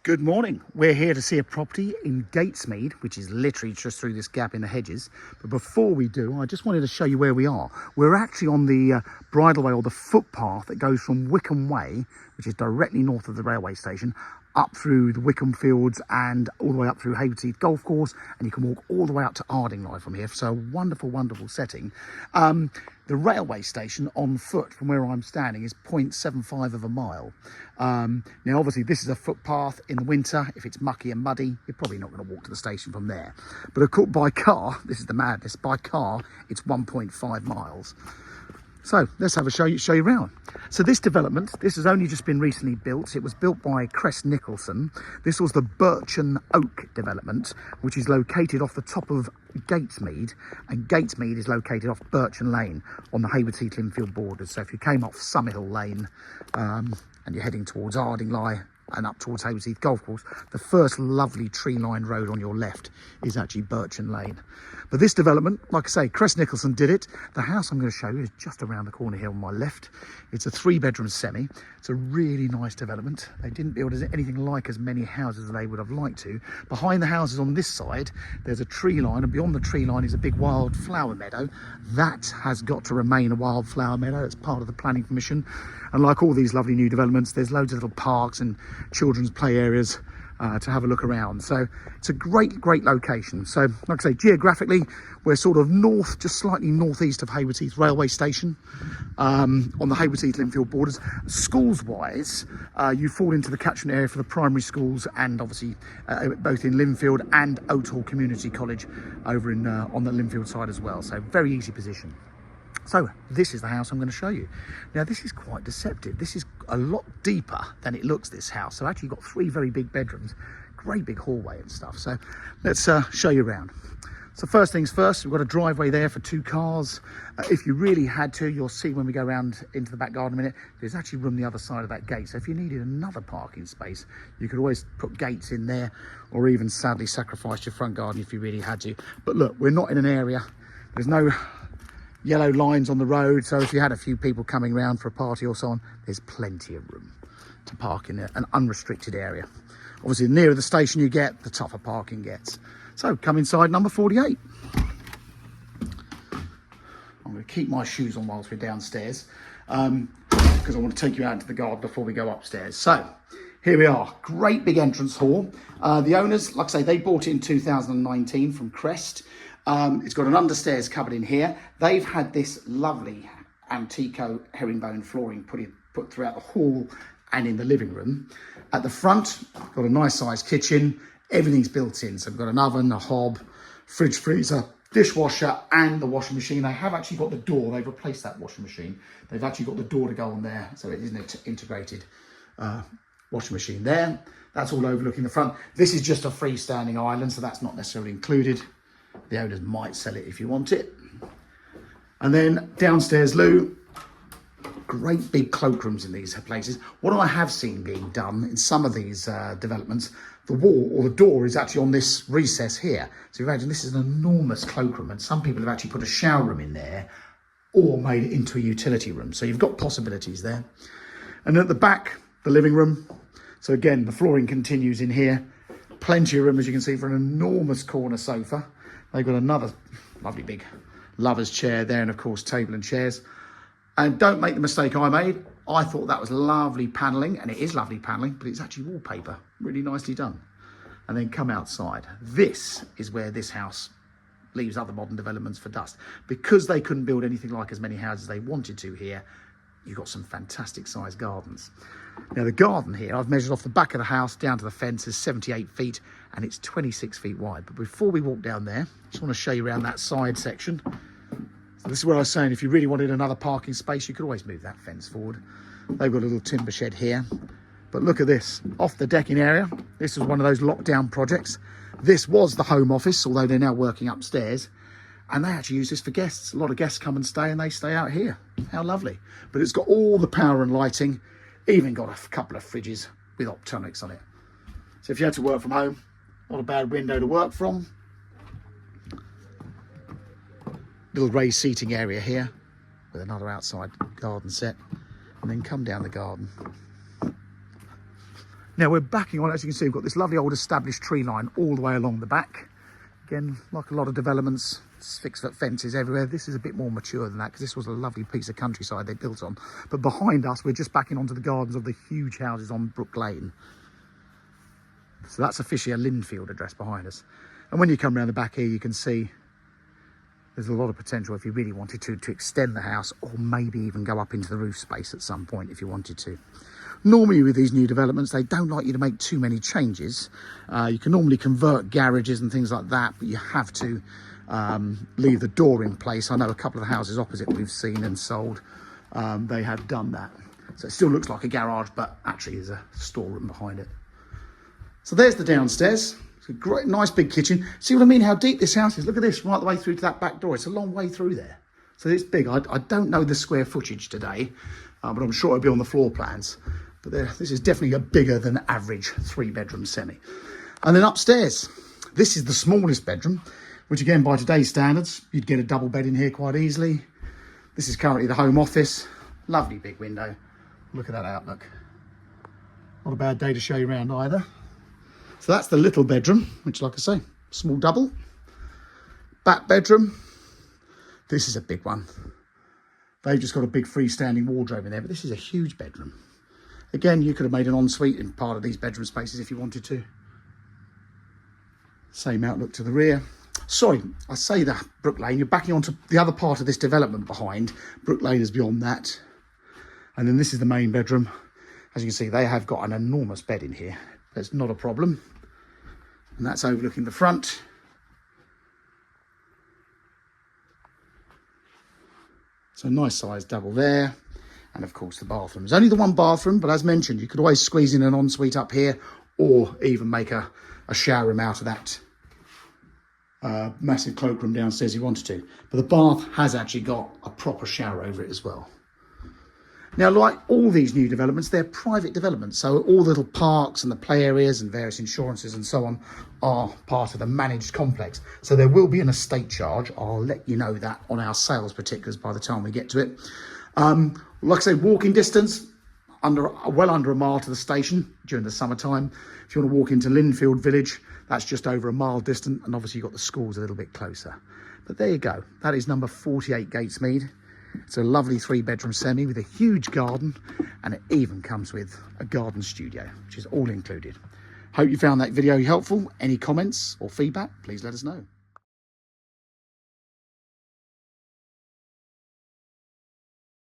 Good morning. We're here to see a property in Gatesmead, which is literally just through this gap in the hedges. But before we do, I just wanted to show you where we are. We're actually on the bridleway, or the footpath that goes from Wickham Way, which is directly north of the railway station, up through the Wickham Fields and all the way up through Haywards Heath Golf Course, and you can walk all the way up to Ardingly from here. So wonderful, wonderful setting. The railway station on foot from where I'm standing is 0.75 of a mile. Now, obviously, this is a footpath in the winter. If it's mucky and muddy, you're probably not going to walk to the station from there. But of course, by car, this is the madness, by car, it's 1.5 miles. So let's have a show you around. So this development, this has only just been recently built. It was built by Crest Nicholson. This was the Birch and Oak development, which is located off the top of Gatesmead, and Gatesmead is located off Birchen Lane on the Haywards Heath Linfield borders. So if you came off Summerhill Lane and you're heading towards Ardingly and up towards Haywards Heath Golf Course, the first lovely tree-lined road on your left is actually Birchen Lane. But this development, like I say, Crest Nicholson did it. The house I'm going to show you is just around the corner here on my left. It's a 3-bedroom semi. It's a really nice development. They didn't build anything like as many houses as they would have liked to. Behind the houses on this side, there's a tree line, and beyond the tree line is a big wildflower meadow. That has got to remain a wildflower meadow. It's part of the planning permission. And like all these lovely new developments, there's loads of little parks and children's play areas to have a look around. So it's a great location. So like I say, geographically, we're sort of north, just slightly northeast of Haywards Heath railway station, on the Haywards Heath Linfield borders. Schools wise, you fall into the catchment area for the primary schools, and obviously both in Linfield and Oathall Community College over in on the Linfield side as well. So very easy position. So this is the house I'm going to show you. Now, this is quite deceptive. This is a lot deeper than it looks, this house. So actually you've got 3 very big bedrooms, great big hallway and stuff. So let's show you around. So first things first, we've got a driveway there for 2 cars. If you really had to, you'll see when we go around into the back garden in a minute, there's actually room the other side of that gate. So if you needed another parking space, you could always put gates in there, or even sadly sacrifice your front garden if you really had to. But look, we're not in an area, there's no yellow lines on the road, so if you had a few people coming around for a party or so on, there's plenty of room to park in an unrestricted area. Obviously, the nearer the station you get, the tougher parking gets. So come inside number 48. I'm going to keep my shoes on whilst we're downstairs, because I want to take you out into the garden before we go upstairs. So here we are, great big entrance hall. The owners, like I say, they bought it in 2019 from Crest. It's got an understairs cupboard in here. They've had this lovely Antico herringbone flooring put throughout the hall and in the living room. At the front, got a nice sized kitchen. Everything's built in. So we've got an oven, a hob, fridge, freezer, dishwasher, and the washing machine. They have actually got the door. They've replaced that washing machine. They've actually got the door to go on there. So it is an integrated washing machine there. That's all overlooking the front. This is just a freestanding island, so that's not necessarily included. The owners might sell it if you want it. And then downstairs loo, great big cloakrooms in these places. What I have seen being done in some of these developments, the wall or the door is actually on this recess here. So imagine this is an enormous cloakroom, and some people have actually put a shower room in there or made it into a utility room. So you've got possibilities there. And at the back, the living room. So again, the flooring continues in here. Plenty of room, as you can see, for an enormous corner sofa. They've got another lovely big lover's chair there, and of course table and chairs. And don't make the mistake I made. I thought that was lovely panelling, and it is lovely panelling, but it's actually wallpaper, really nicely done. And then come outside. This is where this house leaves other modern developments for dust. Because they couldn't build anything like as many houses they wanted to here, you've got some fantastic sized gardens. Now the garden here, I've measured off the back of the house down to the fence, is 78 feet and it's 26 feet wide. But before we walk down there, I just want to show you around that side section. So this is where I was saying, if you really wanted another parking space, you could always move that fence forward. They've got a little timber shed here. But look at this, off the decking area. This was one of those lockdown projects. This was the home office, although they're now working upstairs. And they actually use this for guests. A lot of guests come and stay, and they stay out here. How lovely. But it's got all the power and lighting, even got a couple of fridges with optronics on it. So if you had to work from home, not a bad window to work from. Little raised seating area here with another outside garden set. And then come down the garden. Now we're backing on, as you can see, we've got this lovely old established tree line all the way along the back. Again, like a lot of developments, 6-foot fences everywhere. This is a bit more mature than that because this was a lovely piece of countryside they built on. But behind us, we're just backing onto the gardens of the huge houses on Brook Lane. So that's officially a Linfield address behind us. And when you come around the back here, you can see there's a lot of potential if you really wanted to extend the house, or maybe even go up into the roof space at some point if you wanted to. Normally with these new developments, they don't like you to make too many changes. You can normally convert garages and things like that, but you have to leave the door in place. I know a couple of the houses opposite we've seen and sold, they have done that. So it still looks like a garage, but actually there's a storeroom behind it. So there's the downstairs. It's a great, nice big kitchen. See what I mean, how deep this house is? Look at this, right the way through to that back door. It's a long way through there. So it's big. I don't know the square footage today, but I'm sure it'll be on the floor plans. But this is definitely a bigger than average 3-bedroom semi. And then upstairs, this is the smallest bedroom, which again, by today's standards, you'd get a double bed in here quite easily. This is currently the home office. Lovely big window. Look at that outlook. Not a bad day to show you around either. So that's the little bedroom, which, like I say, small double. Back bedroom. This is a big one. They've just got a big freestanding wardrobe in there, but this is a huge bedroom. Again, you could have made an ensuite in part of these bedroom spaces if you wanted to. Same outlook to the rear. Sorry, I say that Brook Lane, you're backing onto the other part of this development behind. Brook Lane is beyond that. And then this is the main bedroom. As you can see, they have got an enormous bed in here. That's not a problem. And that's overlooking the front. So nice size double there. And of course the bathroom. There's only the one bathroom, but as mentioned, you could always squeeze in an ensuite up here, or even make a shower room out of that massive cloakroom downstairs if you wanted to. But the bath has actually got a proper shower over it as well. Now, like all these new developments, they're private developments. So all the little parks and the play areas and various insurances and so on are part of the managed complex. So there will be an estate charge. I'll let you know that on our sales particulars by the time we get to it. Like I say, walking distance, well under a mile to the station during the summertime. If you want to walk into Linfield Village, that's just over a mile distant. And obviously you've got the schools a little bit closer. But there you go. That is number 48 Gatesmead. It's a lovely 3-bedroom semi with a huge garden, and it even comes with a garden studio, which is all included. Hope you found that video helpful. Any comments or feedback, please let us know.